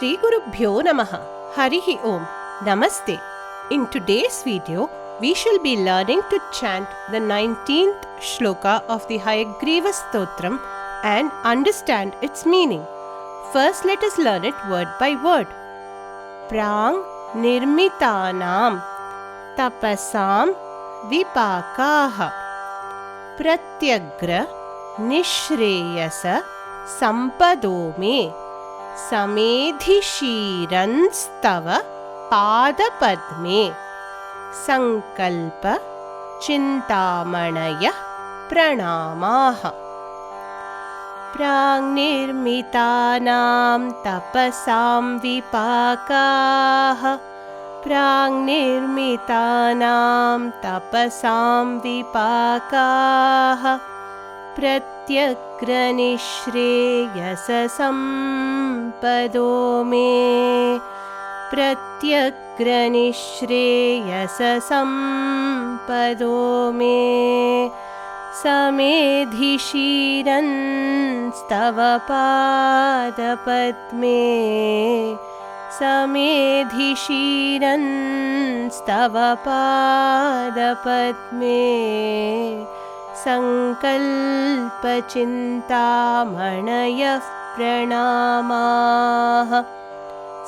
Shri Gurubhyo Namaha. Harihi Om. Namaste. In today's video, we shall be learning to chant the 19th shloka of the Hayagriva Stotram and understand its meaning. First, let us learn it word by word. Prang nirmitanam tapasam vipakaha pratyagra nishreyasa sampado me samedhishiranstava padapadme sankalpa chintamanaya pranamaha. Prangnirmitanam tapasam vipakaha Prangnirmitanam tapasam vipakaha Pratyagranishreyasa sampado me Pratyagranishreyasa sampado me Samedhishiranstava padapadme Samedhishiranstava padapadme Sankalpa chintamanaya pranamaha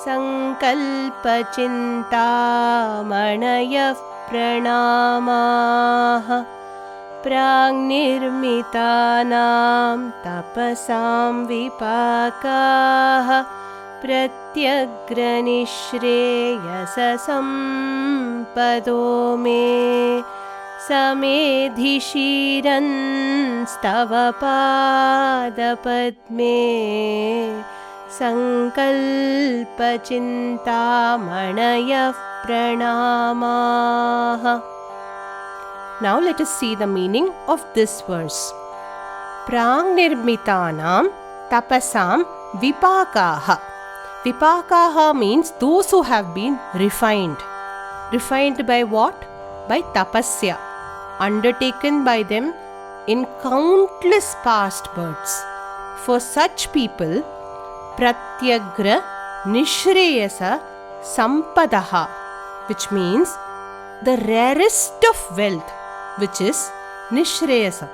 Sankalpa chintamanaya pranamaha Prangnirmitanam tapasam vipakaha Pratyagranishreyasa sampado me Samedhishiranstava padapadme Sankalpa chintamanaya pranamaha. Now let us see the meaning of this verse. Prangnirmitanam tapasam vipakaha. Vipakaha means those who have been refined. Refined by what? By tapasya, undertaken by them in countless past births. For such people, pratyagra nishreyasa sampadaha, which means the rarest of wealth, which is nishreyasa,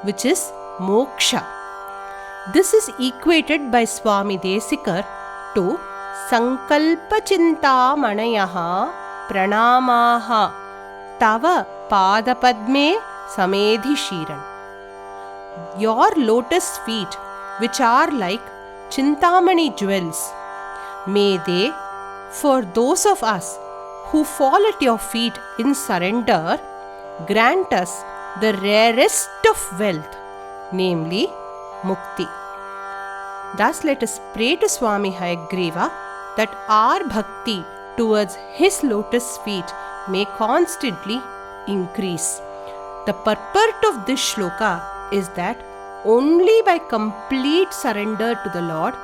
which is moksha. This is equated by Swami Desikar to sankalpa chintamanayaha pranamaha tava padapadme samedhishiran. Your lotus feet, which are like chintamani jewels, may they, for those of us who fall at your feet in surrender, grant us the rarest of wealth, namely mukti. Thus let us pray to Swami Hayagriva that our bhakti towards his lotus feet may constantly increase. The purport of this shloka is that only by complete surrender to the Lord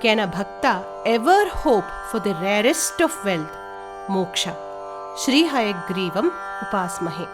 can a bhakta ever hope for the rarest of wealth, moksha. Shri Hayagrivam upasmahe.